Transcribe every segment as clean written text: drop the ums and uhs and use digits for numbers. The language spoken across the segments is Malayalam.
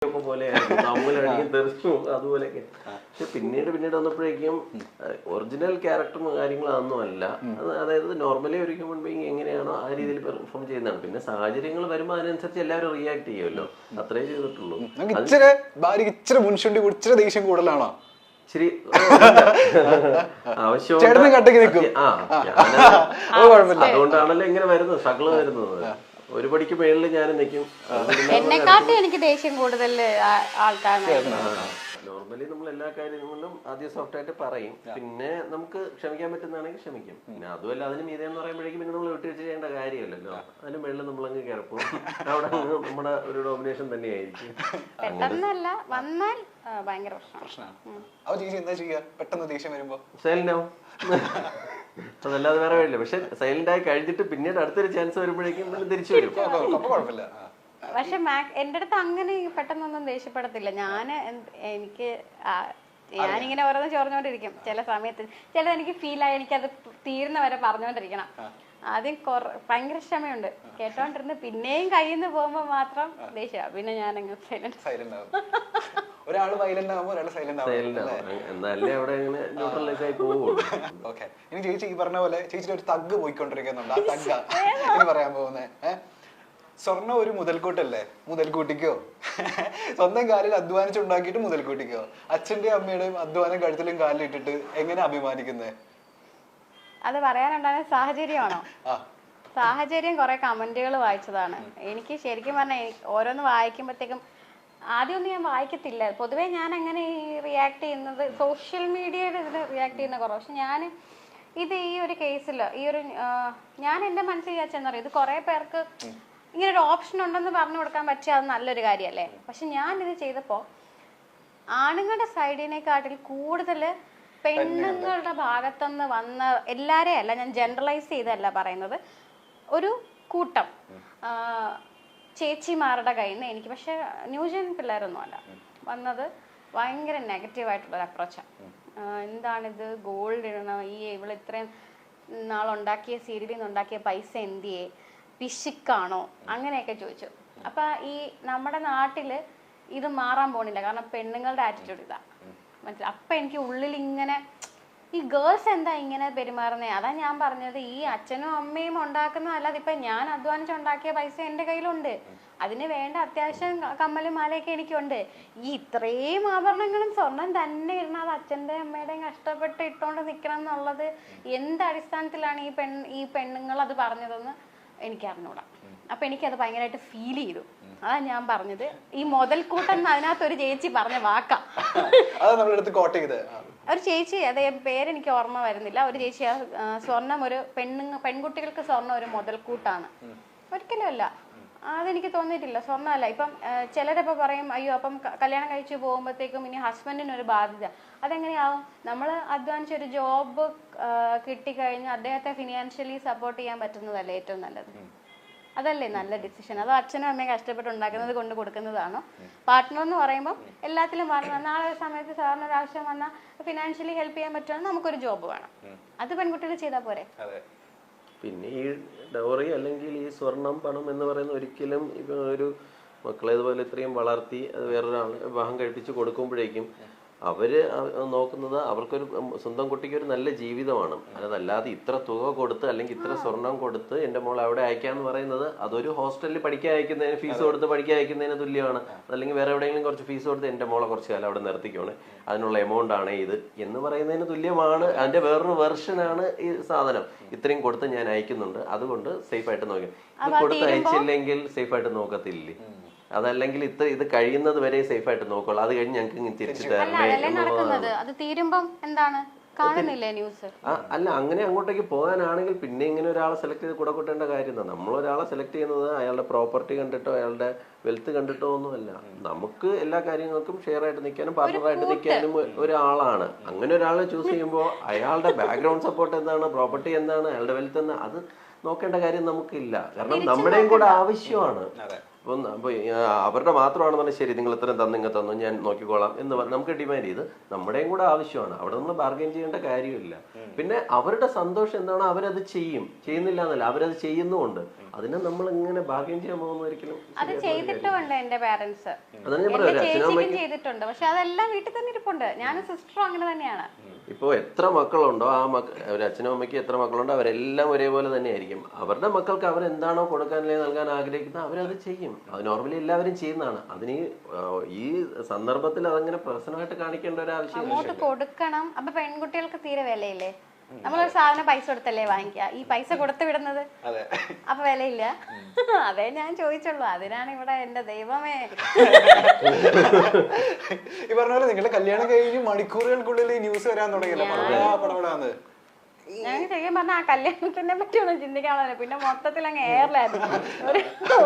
ഒക്കെ പോലെയായിരുന്നു, തമ്മിലടിയും തെറിച്ചും അതുപോലെയൊക്കെ. പക്ഷെ പിന്നീട് വന്നപ്പോഴേക്കും ഒറിജിനൽ ക്യാരക്ടറും കാര്യങ്ങളൊന്നും അല്ല. അതായത് നോർമലി ഒരു ഹ്യൂമൻ ബീങ് എങ്ങനെയാണോ ആ രീതിയിൽ പെർഫോം ചെയ്യുന്നതാണ്. പിന്നെ സാഹചര്യങ്ങൾ വരുമ്പോൾ അതിനനുസരിച്ച് എല്ലാവരും റിയാക്ട് ചെയ്യുമല്ലോ, അത്രേ ചെയ്തിട്ടുള്ളൂ. ദേഷ്യം കൂടുതലാണോ? ശരി, ആവശ്യം അതുകൊണ്ടാണല്ലോ ഇങ്ങനെ വരുന്നത്, സ്ട്രഗിള് വരുന്നത്. ഒരു പടിക്ക് മേളിൽ ഞാൻ നിൽക്കും. എന്നെക്കാട്ടും എനിക്ക് ദേഷ്യം കൂടുതൽ ആൾക്കാരാണ്. നോർമലി നമ്മൾ എല്ലാ കാര്യങ്ങളിലും ആദ്യം സോഫ്റ്റ് ആയിട്ട് പറയും, പിന്നെ നമുക്ക് ക്ഷമിക്കാൻ പറ്റുന്നതാണെങ്കിൽ ക്ഷമിക്കും. പിന്നെ അതുമല്ല അതിന് മീതെ എന്ന് പറയുമ്പോഴേക്കും പിന്നെ നമ്മൾ വിട്ടുവീഴ്ച ചെയ്യേണ്ട കാര്യമല്ലല്ലോ. അതിന് മേളിൽ നമ്മളങ്ങ് കിടപ്പും അവിടെ നമ്മുടെ ഒരു ഡോമിനേഷൻ തന്നെയായിരിക്കും. പെട്ടെന്നല്ല വന്നാൽ ഭയങ്കര സൈലന്റാവും, അതല്ലാതെ വേറെ വഴിയില്ല. പക്ഷെ സൈലന്റ് ആയി കഴിഞ്ഞിട്ട് പിന്നീട് അടുത്തൊരു ചാൻസ് വരുമ്പോഴേക്കും തിരിച്ചു വരും. പക്ഷെ എന്റെ അടുത്ത് അങ്ങനെ പെട്ടെന്നൊന്നും ദേഷ്യപ്പെടത്തില്ല. ഞാനിങ്ങനെ ഓരോന്ന് ചോർന്നോണ്ടിരിക്കും. ചില സമയത്ത് ചിലത് എനിക്ക് ഫീലായി എനിക്കത് തീരുന്ന വരെ പറഞ്ഞോണ്ടിരിക്കണം. ആദ്യം ഭയങ്കര ക്ഷമയുണ്ട്, കേട്ടോണ്ടിരുന്ന് പിന്നെയും കയ്യിൽ നിന്ന് പോകുമ്പോ മാത്രം ദേഷ്യ. പിന്നെ ഞാനങ്ങ് സൈലന്റ് ആവും. ഒരാള് വയലന്റ് ആവുമ്പോ ഒരാള് സൈലന്റ് ഓക്കെ. ഇനി ചേച്ചി ഈ പറഞ്ഞ പോലെ ചേച്ചിയുടെ ഒരു തഗ് പോയിക്കൊണ്ടിരിക്കുന്നുണ്ട്. ആ തഗ്ഗ ഇനി പറയാൻ പോകുന്നത്. സ്വർണ്ണം ഒരു മുതൽക്കൂട്ടല്ലേ? മുതൽക്കൂട്ടിക്കോ? സ്വന്തം കാലിൽ അധ്വാനിച്ചുണ്ടാക്കിയിട്ട് മുതൽക്കൂട്ടിക്കോ? അച്ഛന്റെയും അമ്മയുടെയും അധ്വാനം കഴുത്തിലും കാലിൽ ഇട്ടിട്ട് എങ്ങനെ അഭിമാനിക്കുന്നേ? അത് പറയാനുണ്ടായ സാഹചര്യമാണോ? സാഹചര്യം കുറെ കമന്റുകൾ വായിച്ചതാണ്. എനിക്ക് ശരിക്കും പറഞ്ഞാൽ ഓരോന്ന് വായിക്കുമ്പോഴത്തേക്കും ആദ്യമൊന്നും ഞാൻ വായിക്കത്തില്ല. പൊതുവേ ഞാൻ അങ്ങനെ റിയാക്ട് ചെയ്യുന്നത് സോഷ്യൽ മീഡിയയുടെ ഇതിന് റിയാക്ട് ചെയ്യുന്ന കുറവ്. പക്ഷെ ഞാൻ ഇത് ഈ ഒരു കേസിൽ ഞാൻ എൻ്റെ മനസ്സിൽ വിചാരിച്ചെന്നറിയാം, ഇത് കുറെ പേർക്ക് ഇങ്ങനെ ഒരു ഓപ്ഷൻ ഉണ്ടെന്ന് പറഞ്ഞു കൊടുക്കാൻ പറ്റിയ അത് നല്ലൊരു കാര്യമല്ലേ. പക്ഷെ ഞാനിത് ചെയ്തപ്പോൾ ആണുങ്ങളുടെ സൈഡിനെക്കാട്ടിൽ കൂടുതൽ പെണ്ണുങ്ങളുടെ ഭാഗത്തുനിന്ന് വന്ന എല്ലാരെയും അല്ല, ഞാൻ ജനറലൈസ് ചെയ്തല്ല പറയുന്നത്, ഒരു കൂട്ടം ചേച്ചിമാരുടെ കയ്യിൽ നിന്ന് എനിക്ക്, പക്ഷെ ന്യൂജൻ പിള്ളേരൊന്നും അല്ല വന്നത്, ഭയങ്കര നെഗറ്റീവായിട്ടുള്ളൊരു അപ്രോച്ചാണ്. എന്താണിത്, ഗോൾഡ് ഇടണം, ഇവൾ ഇത്രയും നാളുണ്ടാക്കിയ സീരിയലിൽ നിന്ന് ഉണ്ടാക്കിയ പൈസ എന്തിയേ, പിശുക്കാണോ, അങ്ങനെയൊക്കെ ചോദിച്ചു. അപ്പം ഈ നമ്മുടെ നാട്ടിൽ ഇത് മാറാൻ പോണില്ല, കാരണം പെണ്ണുങ്ങളുടെ ആറ്റിറ്റ്യൂഡ് ഇതാ മനസ്സിലായി. അപ്പം എനിക്ക് ഉള്ളിൽ ഇങ്ങനെ ഈ ഗേൾസ് എന്താ ഇങ്ങനെ പെരുമാറുന്നത്. അതാ ഞാൻ പറഞ്ഞത്, ഈ അച്ഛനും അമ്മയും ഉണ്ടാക്കുന്നതല്ലാതെ ഇപ്പം ഞാൻ അധ്വാനിച്ചുണ്ടാക്കിയ പൈസ എൻ്റെ കയ്യിലുണ്ട്, അതിന് വേണ്ട അത്യാവശ്യം കമ്മലും മാലയൊക്കെ എനിക്കുണ്ട്. ഈ ഇത്രയും ആഭരണങ്ങളും സ്വർണം തന്നെ ഇടണം, അത് അച്ഛൻ്റെ അമ്മയുടെയും കഷ്ടപ്പെട്ട് ഇട്ടുകൊണ്ട് നിൽക്കണം എന്നുള്ളത് എന്ത് അടിസ്ഥാനത്തിലാണ് ഈ പെണ്ണുങ്ങൾ അത് പറഞ്ഞതെന്ന് എനിക്ക് അറിഞ്ഞൂടാ. അപ്പം എനിക്കത് ഭയങ്കരമായിട്ട് ഫീൽ ചെയ്തു. അതാ ഞാൻ പറഞ്ഞത്, ഈ മുതൽക്കൂട്ടം അതിനകത്ത് ഒരു ചേച്ചി പറഞ്ഞ വാക്കാ. ഒരു ചേച്ചി, അതേ പേരെനിക്ക് ഓർമ്മ വരുന്നില്ല, ഒരു ചേച്ചി സ്വർണം ഒരു പെൺകുട്ടികൾക്ക് സ്വർണം ഒരു മുതൽക്കൂട്ടാണ്. ഒരിക്കലും അല്ല, അതെനിക്ക് തോന്നിയിട്ടില്ല. സ്വർണ്ണമല്ല. ഇപ്പം ചിലരപ്പോൾ പറയും, അയ്യോ അപ്പം കല്യാണം കഴിച്ച് പോകുമ്പോഴത്തേക്കും ഇനി ഹസ്ബൻഡിനൊരു ബാധ്യത. അതെങ്ങനെയാവും? നമ്മൾ അധ്വാനിച്ചൊരു ജോബ് കിട്ടിക്കഴിഞ്ഞ് അദ്ദേഹത്തെ ഫിനാൻഷ്യലി സപ്പോർട്ട് ചെയ്യാൻ പറ്റുന്നതല്ലേ ഏറ്റവും നല്ലത്? അതല്ലേ നല്ല ഡിസിഷൻ? അതോ അച്ഛനും അമ്മയും കഷ്ടപ്പെട്ട് ഉണ്ടാക്കുന്നത് കൊണ്ട് കൊടുക്കുന്നതാണോ? പാർട്ട്ണർ എന്ന് പറയുമ്പോൾ എല്ലാത്തിലും പറഞ്ഞു, നാളെ ഒരു സമയത്ത് സാറിന് ഒരു ആവശ്യം വന്നാൽ ഫിനാൻഷ്യലി ഹെൽപ്പ് ചെയ്യാൻ പറ്റുമെന്ന് നമുക്കൊരു ജോബ് വേണം. അത് പെൺകുട്ടികൾ ചെയ്താൽ പോരെ? പിന്നെ ഈ ഡൗറി അല്ലെങ്കിൽ ഈ സ്വർണം പണം എന്ന് പറയുന്ന ഒരിക്കലും ഇപ്പം ഒരു മക്കളെ ഇതുപോലെ ഇത്രയും വളർത്തി അത് വേറൊരാൾ വിവാഹം കഴിപ്പിച്ച് കൊടുക്കുമ്പോഴേക്കും അവർ നോക്കുന്നത് അവർക്കൊരു സ്വന്തം കുട്ടിക്ക് ഒരു നല്ല ജീവിതമാണ്. അതല്ലാതെ ഇത്ര തുക കൊടുത്ത് അല്ലെങ്കിൽ ഇത്ര സ്വർണം കൊടുത്ത് എൻ്റെ മോൾ അവിടെ അയക്കാന്ന് പറയുന്നത് അതൊരു ഹോസ്റ്റലിൽ പഠിക്കാൻ അയക്കുന്നതിന്, ഫീസ് കൊടുത്ത് പഠിക്കാൻ അയക്കുന്നതിന് തുല്യമാണ്. അതല്ലെങ്കിൽ വേറെ എവിടെയെങ്കിലും കുറച്ച് ഫീസ് കൊടുത്ത് എൻ്റെ മോളെ കുറച്ച് കാലം അവിടെ നിർത്തിക്കോണേ, അതിനുള്ള എമൗണ്ട് ആണ് ഇത് എന്ന് പറയുന്നതിന് തുല്യമാണ്. അതിൻ്റെ വേറൊരു വെർഷനാണ് ഈ സാധനം. ഇത്രയും കൊടുത്ത് ഞാൻ അയക്കുന്നുണ്ട്, അതുകൊണ്ട് സേഫായിട്ട് നോക്കാം. ഇത് കൊടുത്ത് അയച്ചില്ലെങ്കിൽ സേഫായിട്ട് നോക്കത്തില്ലേ? അതല്ലെങ്കിൽ ഇത് കഴിയുന്നത് വരെ സേഫ് ആയിട്ട് നോക്കുള്ളൂ, അത് കഴിഞ്ഞ് ഞങ്ങൾക്ക് തിരിച്ചു തരണേ. അല്ല, അങ്ങനെ അങ്ങോട്ടേക്ക് പോകാനാണെങ്കിൽ പിന്നെ ഇങ്ങനെ ഒരാളെ സെലക്ട് ചെയ്ത് കൂടെ കൂട്ടേണ്ട കാര്യം എന്താ? നമ്മളൊരാളെ സെലക്ട് ചെയ്യുന്നത് അയാളുടെ പ്രോപ്പർട്ടി കണ്ടിട്ടോ അയാളുടെ വെൽത്ത് കണ്ടിട്ടോ ഒന്നുമല്ല. നമുക്ക് എല്ലാ കാര്യങ്ങൾക്കും ഷെയർ ആയിട്ട് നിൽക്കാനും പാർട്ണറായിട്ട് നിൽക്കാനും ഒരാളാണ്. അങ്ങനെ ഒരാളെ ചൂസ് ചെയ്യുമ്പോൾ അയാളുടെ ബാക്ക്ഗ്രൗണ്ട് സപ്പോർട്ട് എന്താണ്, പ്രോപ്പർട്ടി എന്താണ്, അയാളുടെ വെൽത്ത് എന്താണ്, അത് നോക്കേണ്ട കാര്യം നമുക്കില്ല. കാരണം നമ്മുടെയും കൂടെ ആവശ്യമാണ്. അപ്പോൾ അവരുടെ മാത്രമാണെന്നുണ്ടെങ്കിൽ ശരി നിങ്ങൾ ഇത്രയും തന്നു ഇങ്ങനെ തന്നു ഞാൻ നോക്കിക്കോളാം എന്ന് പറഞ്ഞ് നമുക്ക് ഡിമാൻഡ് ചെയ്ത് നമ്മുടെയും കൂടെ ആവശ്യമാണ്. അവിടെ നമ്മൾ ബാർഗൈൻ ചെയ്യേണ്ട കാര്യമില്ല. പിന്നെ അവരുടെ സന്തോഷം എന്താണോ അവരത് ചെയ്യുന്നില്ല എന്നല്ല, അവരത് ചെയ്യുന്നുമുണ്ട്. അതിനെ നമ്മൾ ഇങ്ങനെ ബാർഗൈൻ ചെയ്യാൻ പോകുന്ന ഒരിക്കലും അത് ചെയ്തിട്ടുണ്ട് എന്റെ പാരന്റ്സ്, അതാണ് ഞാൻ പറയാം. ചേച്ചിക്കും ചെയ്തിട്ടുണ്ട്. പക്ഷെ അതെല്ലാം വീട്ടിൽ തന്നെ ഇരിപ്പുണ്ട്. ഞാനും സിസ്റ്ററും അങ്ങനെ തന്നെയാണ്. ഇപ്പൊ എത്ര മക്കളുണ്ടോ ആ ഒരു അച്ഛനും അമ്മയ്ക്ക് എത്ര മക്കളുണ്ടോ അവരെല്ലാം ഒരേപോലെ തന്നെയായിരിക്കും. അവരുടെ മക്കൾക്ക് അവരെന്താണോ കൊടുക്കാൻ അല്ലെങ്കിൽ നൽകാൻ ആഗ്രഹിക്കുന്നത് അവരത് ചെയ്യും. അത് നോർമലി എല്ലാവരും ചെയ്യുന്നതാണ്. അതിന് ഈ സന്ദർഭത്തിൽ അതങ്ങനെ പ്രശ്നമായിട്ട് കാണിക്കേണ്ട ഒരു ആവശ്യം അങ്ങോട്ട് കൊടുക്കണം. അപ്പൊ പെൺകുട്ടികൾക്ക് തീരെ വിലയില്ലേ? നമ്മളൊരു സാധനം പൈസ കൊടുത്തല്ലേ വാങ്ങിക്കുക, ഈ പൈസ കൊടുത്തു വിടുന്നത്, അപ്പൊ വിലയില്ല. അതേ ഞാൻ ചോദിച്ചുള്ളൂ. അതിനാണ് ഇവിടെ എന്റെ ദൈവമേ. ഈ പറഞ്ഞ പോലെ നിങ്ങളുടെ കല്യാണം കഴിഞ്ഞ് മണിക്കൂറുകൾക്കുള്ളിൽ ഈ ന്യൂസ് വരാൻ തുടങ്ങിയല്ലോ. ഞാൻ ശരിക്കും പറഞ്ഞ ആ കല്യാണത്തിനെ പറ്റി ഒന്നും ചിന്തിക്കാണല്ലോ. പിന്നെ മൊത്തത്തിൽ അങ്ങ് എയറിലായിരുന്നു.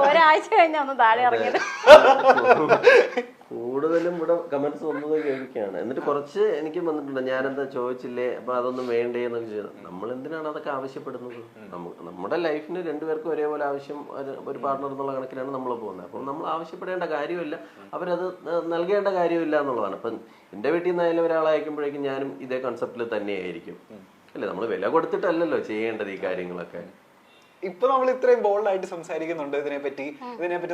ഒരാഴ്ച കഴിഞ്ഞ ഒന്ന് താഴെ ഇറങ്ങിയത്. കൂടുതലും ഇവിടെ കമന്റ്സ് വന്നത് കേൾക്കുകയാണ്. എന്നിട്ട് കുറച്ച് എനിക്ക് വന്നിട്ടുണ്ട്, ഞാനെന്താ ചോദിച്ചില്ലേ, അപ്പൊ അതൊന്നും വേണ്ടേ എന്നൊക്കെ ചെയ്തു. നമ്മൾ എന്തിനാണ് അതൊക്കെ ആവശ്യപ്പെടുന്നത്? നമ്മുടെ ലൈഫിന് രണ്ടുപേർക്കും ഒരേപോലെ ആവശ്യം, ഒരു പാർട്ണർ എന്നുള്ള കണക്കിലാണ് നമ്മൾ പോകുന്നത്. അപ്പം നമ്മൾ ആവശ്യപ്പെടേണ്ട കാര്യമില്ല, അവരത് നൽകേണ്ട കാര്യമില്ല എന്നുള്ളതാണ്. അപ്പം എൻ്റെ വീട്ടിൽ നിന്നായാലും ഒരാളെ അയക്കുമ്പോഴേക്കും ഞാനും ഇതേ കൺസെപ്റ്റിൽ തന്നെയായിരിക്കും. അല്ലേ, നമ്മൾ വില കൊടുത്തിട്ടല്ലല്ലോ ചെയ്യേണ്ടത് ഈ കാര്യങ്ങളൊക്കെ. ഇപ്പൊ നമ്മൾ ഇത്രയും ബോൾഡ് ആയിട്ട് സംസാരിക്കുന്നുണ്ട് ഇതിനെപ്പറ്റി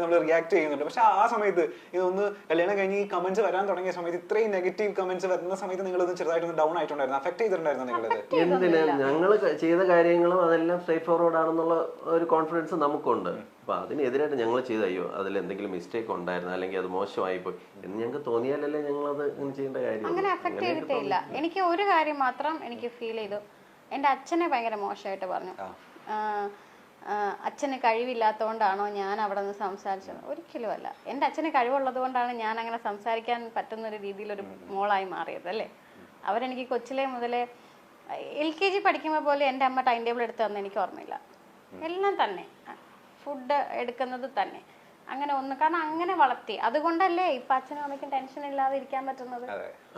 നമ്മൾ റിയാക്ട് ചെയ്യുന്നുണ്ട്. പക്ഷെ ആ സമയത്ത് ഇതൊന്ന് കല്യാണം കഴിഞ്ഞ് ഈ കമന്റ്സ് വരാൻ തുടങ്ങിയ സമയത്ത്, ഇത്രയും നെഗറ്റീവ് കമന്റ്സ് വരുന്ന സമയത്ത് നിങ്ങളൊന്ന് ചെറുതായിട്ടൊന്ന് ഡൗൺ ആയിട്ടുണ്ടായിരുന്നു, അഫക്ട് ചെയ്തിട്ടുണ്ടായിരുന്നു നിങ്ങളത്? എന്തിനാ, ഞങ്ങൾ ചെയ്ത കാര്യങ്ങളും അതെല്ലാം സ്ട്രേറ്റ് ഫോർവേഡ് ആണെന്നുള്ള ഒരു കോൺഫിഡൻസ് നമുക്കുണ്ട്. അപ്പൊ അതിനെതിരായിട്ട് ഞങ്ങൾ ചെയ്ത അയ്യോ അതിൽ എന്തെങ്കിലും മിസ്റ്റേക്ക് ഉണ്ടായിരുന്നു അല്ലെങ്കിൽ അത് മോശമായി പോയി എന്ന് ഞങ്ങൾക്ക് തോന്നിയാലല്ലേ ഞങ്ങളത് ഇങ്ങനെ ചെയ്യേണ്ട കാര്യം. അങ്ങനെ അഫക്ട് ചെയ്തിട്ടില്ല. എനിക്ക് ഒരു കാര്യം മാത്രം എനിക്ക് ഫീൽ ചെയ്തു. എൻ്റെ അച്ഛനെ ഭയങ്കര മോശമായിട്ട് പറഞ്ഞു. അച്ഛന് കഴിവില്ലാത്തതുകൊണ്ടാണോ ഞാൻ അവിടെ നിന്ന് സംസാരിച്ചത്? ഒരിക്കലും അല്ല. എൻ്റെ അച്ഛന് കഴിവുള്ളത് കൊണ്ടാണ് ഞാൻ അങ്ങനെ സംസാരിക്കാൻ പറ്റുന്ന ഒരു രീതിയിലൊരു മോളായി മാറിയത് അല്ലേ. അവരെനിക്ക് കൊച്ചിലെ മുതലേ LKG പഠിക്കുമ്പോൾ പോലെ എൻ്റെ അമ്മ ടൈം ടേബിൾ എടുത്ത് തന്നെ എനിക്ക് ഓർമ്മയില്ല. എല്ലാം തന്നെ, ഫുഡ് എടുക്കുന്നത് തന്നെ, അങ്ങനെ ഒന്ന്, കാരണം അങ്ങനെ വളർത്തി. അതുകൊണ്ടല്ലേ ഇപ്പൊ അച്ഛനും അമ്മയ്ക്കും ടെൻഷൻ ഇല്ലാതെ ഇരിക്കാൻ പറ്റുന്നത്.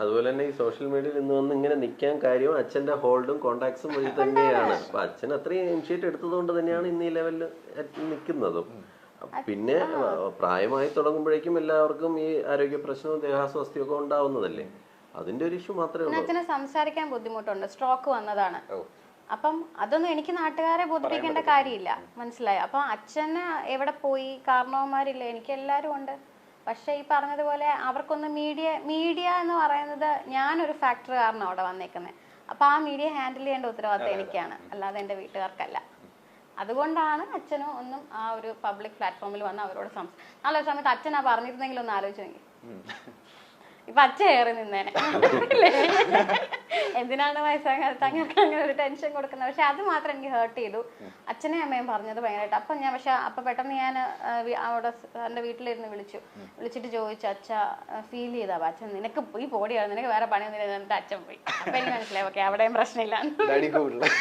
അതുപോലെ തന്നെ ഈ സോഷ്യൽ മീഡിയയിൽ ഇന്ന് വന്ന് ഇങ്ങനെ നിൽക്കാൻ കാര്യവും അച്ഛന്റെ ഹോൾഡും കോണ്ടാക്ട്സും വഴി തന്നെയാണ്. അപ്പൊ അച്ഛൻ അത്രയും ഇനിഷ്യേറ്റ് എടുത്തത് കൊണ്ട് തന്നെയാണ് ഇന്ന് ഈ ലെവലിൽ നിൽക്കുന്നതും. പിന്നെ പ്രായമായി തുടങ്ങുമ്പോഴേക്കും എല്ലാവർക്കും ഈ ആരോഗ്യ പ്രശ്നവും ദേഹാസ്വാസ്ഥ്യവും ഒക്കെ ഉണ്ടാവുന്നതല്ലേ. അതിന്റെ ഒരു ഇഷ്യൂ മാത്രമേ ഉള്ളൂ. അച്ഛന് സംസാരിക്കാൻ ബുദ്ധിമുട്ടുണ്ട്, സ്ട്രോക്ക് വന്നതാണ്. അപ്പം അതൊന്നും എനിക്ക് നാട്ടുകാരെ ബോധിപ്പിക്കേണ്ട കാര്യമില്ല, മനസ്സിലായോ? അപ്പൊ അച്ഛന് എവിടെ പോയി, കാരണവന്മാരില്ല, എനിക്ക് എല്ലാവരും ഉണ്ട്. പക്ഷെ ഈ പറഞ്ഞതുപോലെ അവർക്കൊന്ന് മീഡിയ എന്ന് പറയുന്നത് ഞാനൊരു ഫാക്ടർ കാരണം അവിടെ വന്നേക്കുന്നത്. അപ്പൊ ആ മീഡിയ ഹാൻഡിൽ ചെയ്യേണ്ട ഉത്തരവാദിത്തം എനിക്കാണ്, അല്ലാതെ എൻ്റെ വീട്ടുകാർക്കല്ല. അതുകൊണ്ടാണ് അച്ഛനും ഒന്നും ആ ഒരു പബ്ലിക് പ്ലാറ്റ്ഫോമിൽ വന്ന് അവരോട് നല്ലൊരു സമയത്ത് അച്ഛൻ ആ പറഞ്ഞിരുന്നെങ്കിൽ ഒന്ന് ആലോചിച്ചു നോക്കി. ഇപ്പൊ അച്ഛൻ ഏറി നിന്നേനെ. എന്തിനാണ് വയസ്സായ കാലത്ത് അങ്ങനെ അങ്ങനെ ഒരു ടെൻഷൻ കൊടുക്കുന്നത്? പക്ഷെ അത് മാത്രം എനിക്ക് ഹേർട്ട് ചെയ്തു. അച്ഛനെയും അമ്മയും പറഞ്ഞത് ഭയങ്കരമായിട്ട്. അപ്പൊ ഞാൻ പെട്ടെന്ന് ഞാൻ അവിടെ എൻ്റെ വീട്ടിലിരുന്ന് വിളിച്ചിട്ട് ചോദിച്ചു, അച്ഛ ഫീൽ ചെയ്താ അച്ഛൻ നിനക്ക് ഈ പോടിയാണ്, നിനക്ക് വേറെ പണിയൊന്നും എന്നിട്ട് അച്ഛൻ പോയി. അപ്പൊ എനിക്ക് മനസ്സിലായി ഓക്കെ അവിടെയും പ്രശ്നമില്ല.